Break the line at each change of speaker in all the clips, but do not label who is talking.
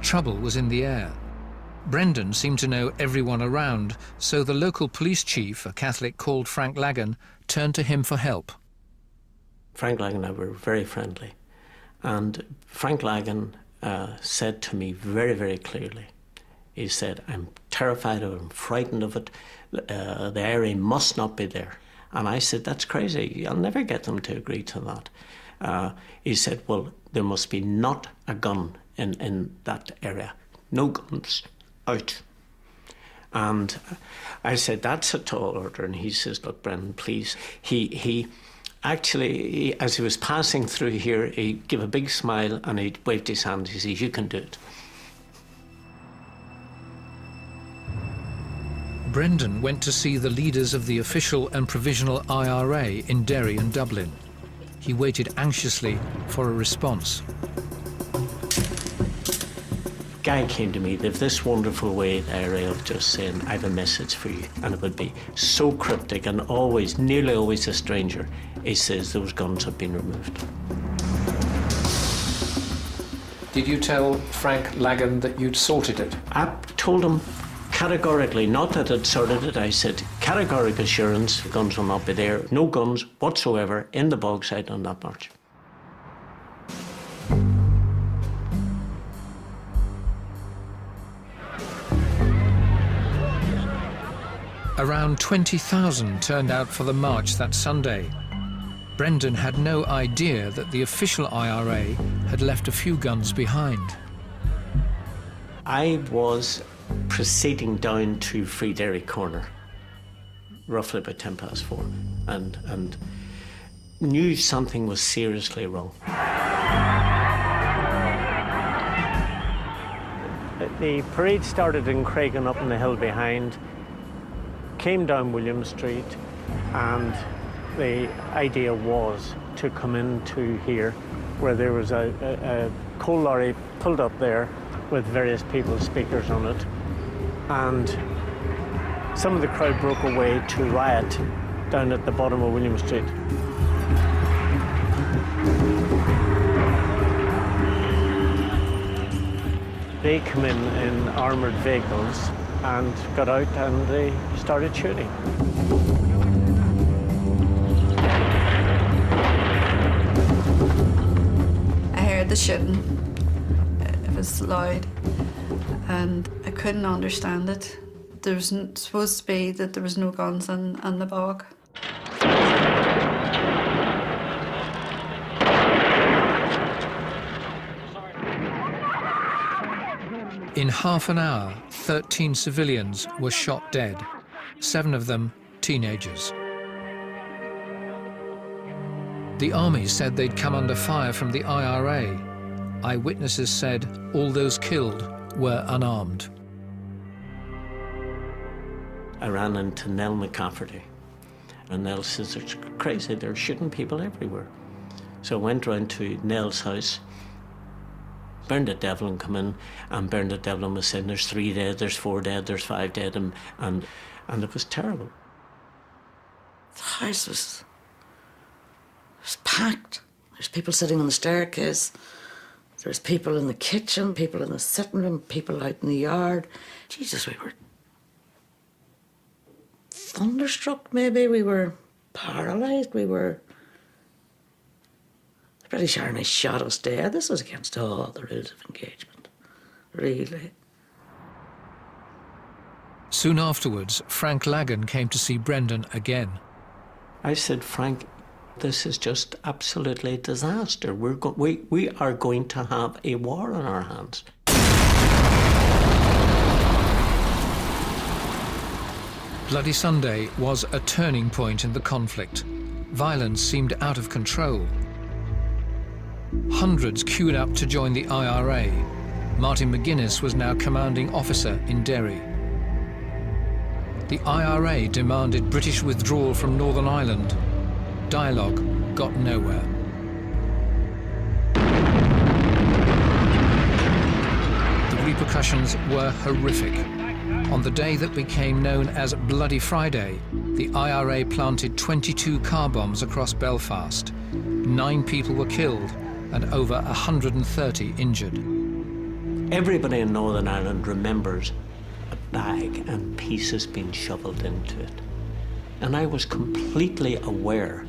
trouble was in the air. Brendan seemed to know everyone around, so the local police chief, a Catholic called Frank Lagan, turned to him for help.
Frank Lagan and I were very friendly, and Frank Lagan said to me very, very clearly, he said, "I'm terrified of it, I'm frightened of it, the IRA must not be there." And I said, "That's crazy, I'll never get them to agree to that." He said, "Well, there must be not a gun in that area. No guns, out." And I said, "That's a tall order." And he says, "Look, Brendan, please." He actually, as he was passing through here, he gave a big smile and he waved his hand. He says, "You can do it."
Brendan went to see the leaders of the official and provisional IRA in Derry and Dublin. He waited anxiously for a response.
Guy came to me with this wonderful way, the IRA, of just saying, "I have a message for you." And it would be so cryptic and always, nearly always a stranger. He says, "Those guns have been removed."
Did you tell Frank Lagan that you'd sorted it?
I told him categorically, not that I'd sorted it, I said, categoric assurance, guns will not be there, no guns whatsoever in the Bogside on that march.
Around 20,000 turned out for the march that Sunday. Brendan had no idea that the official IRA had left a few guns behind.
I was proceeding down to Free Derry Corner, roughly about 4:10, and knew something was seriously wrong. The parade started in Craigan up on the hill behind, came down William Street, and the idea was to come into here where there was a coal lorry pulled up there with various people's speakers on it, and some of the crowd broke away to riot down at the bottom of William Street. They come in armoured vehicles and got out and they started shooting.
I heard the shooting. It was loud and I couldn't understand it. There was supposed to be that there was no guns in the bog.
In half an hour, 13 civilians were shot dead, 7 of them teenagers. The army said they'd come under fire from the IRA. Eyewitnesses said all those killed were unarmed.
I ran into Nell McCafferty, and Nell says, "It's crazy, they're shooting people everywhere." So I went round to Nell's house. Bernadette Devlin come in, and Bernadette Devlin was saying, "There's 3 dead, there's 4 dead, there's 5 dead," and it was terrible.
The house was packed. There's people sitting on the staircase. There's people in the kitchen, people in the sitting room, people out in the yard. Jesus, we were thunderstruck, maybe. We were paralysed. We were... The British Army shot us dead. This was against all the rules of engagement, really.
Soon afterwards, Frank Lagan came to see Brendan again.
I said, "Frank, this is just absolutely a disaster. We are going to have a war on our hands."
Bloody Sunday was a turning point in the conflict. Violence seemed out of control. Hundreds queued up to join the IRA. Martin McGuinness was now commanding officer in Derry. The IRA demanded British withdrawal from Northern Ireland. Dialogue got nowhere. The repercussions were horrific. On the day that became known as Bloody Friday, the IRA planted 22 car bombs across Belfast. 9 people were killed and over 130 injured.
Everybody in Northern Ireland remembers a bag and pieces being shoveled into it. And I was completely aware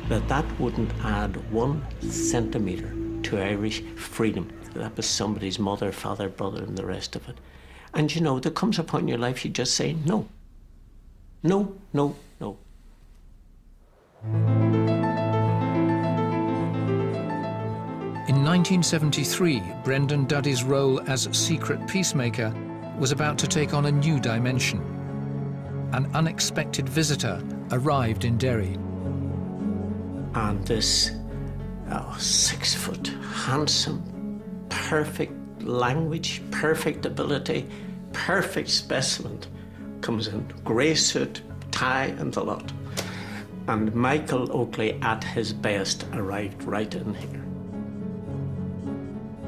that that wouldn't add 1 centimetre to Irish freedom. That was somebody's mother, father, brother, and the rest of it. And you know, there comes a point in your life you just say no. No, no, no.
In 1973, Brendan Duddy's role as Secret Peacemaker was about to take on a new dimension. An unexpected visitor arrived in Derry.
And this 6-foot, handsome, perfect language, perfect ability, perfect specimen comes in, grey suit, tie and the lot. And Michael Oakley, at his best, arrived right in here.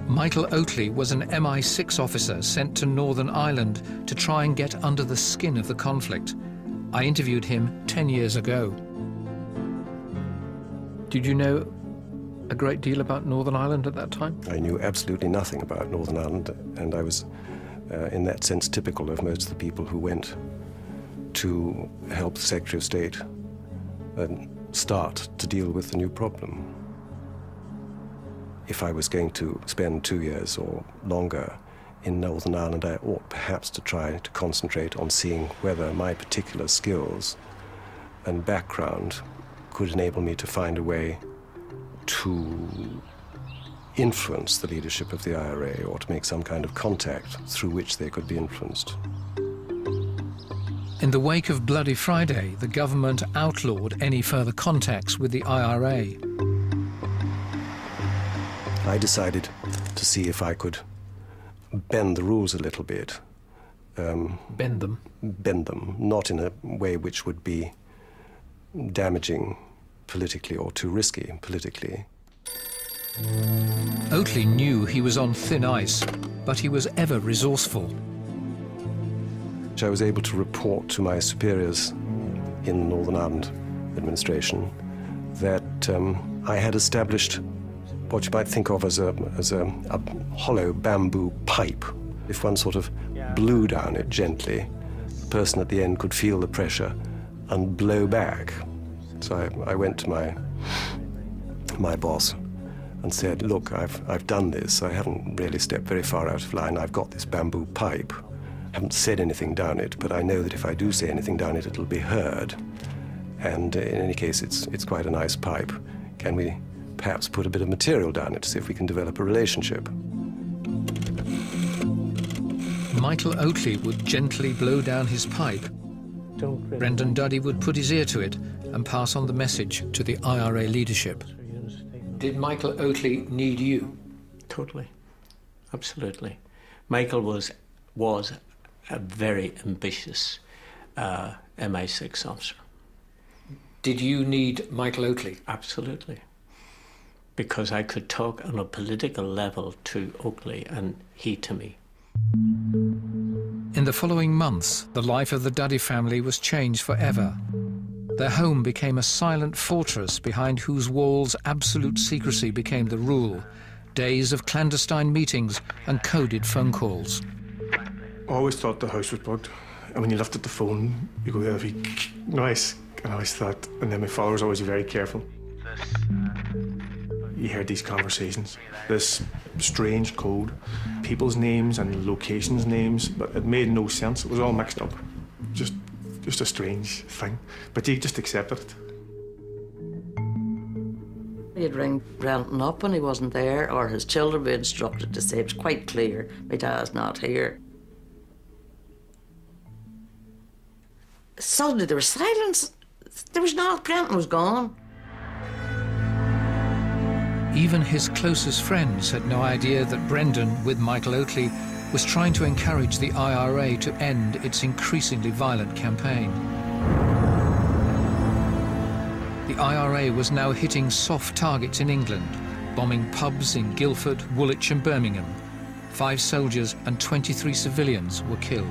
Michael Oakley was an MI6 officer sent to Northern Ireland to try and get under the skin of the conflict. I interviewed him 10 years ago. Did you know a great deal about Northern Ireland at that time?
I knew absolutely nothing about Northern Ireland, and I was, in that sense, typical of most of the people who went to help the Secretary of State start to deal with the new problem. If I was going to spend 2 years or longer in Northern Ireland, I ought perhaps to try to concentrate on seeing whether my particular skills and background could enable me to find a way to influence the leadership of the IRA, or to make some kind of contact through which they could be influenced.
In the wake of Bloody Friday, the government outlawed any further contacts with the IRA.
I decided to see if I could bend the rules a little bit.
Bend them?
Bend them, not in a way which would be damaging politically or too risky politically.
Oakley knew he was on thin ice, but he was ever resourceful.
I was able to report to my superiors in Northern Ireland administration that I had established what you might think of as a hollow bamboo pipe. If one sort of blew down it gently, the person at the end could feel the pressure and blow back. So I went to my boss and said, look, I've done this. I haven't really stepped very far out of line. I've got this bamboo pipe. I haven't said anything down it, but I know that if I do say anything down it, it'll be heard. And in any case, it's quite a nice pipe. Can we perhaps put a bit of material down it to see if we can develop a relationship?
Michael Oakley would gently blow down his pipe. Brendan Duddy would put his ear to it and pass on the message to the IRA leadership.
Did Michael Oakley need you?
Totally. Absolutely. Michael was a very ambitious MI6 officer.
Did you need Michael Oakley?
Absolutely. Because I could talk on a political level to Oakley and he to me.
In the following months, the life of the Duddy family was changed forever. Their home became a silent fortress behind whose walls absolute secrecy became the rule. Days of clandestine meetings and coded phone calls.
I always thought the house was bugged. And when you lifted the phone, you go, every noise. And I always thought, and then my father was always very careful. You heard these conversations, this strange code, people's names and locations' names, but it made no sense. It was all mixed up. Just a strange thing. But you just accepted it.
He'd ring Brenton up when he wasn't there, or his children were instructed to say, it was quite clear, my dad's not here. Suddenly there was silence. There was not, Brenton was gone.
Even his closest friends had no idea that Brendan, with Michael Oakley, was trying to encourage the IRA to end its increasingly violent campaign. The IRA was now hitting soft targets in England, bombing pubs in Guildford, Woolwich and Birmingham. 5 soldiers and 23 civilians were killed.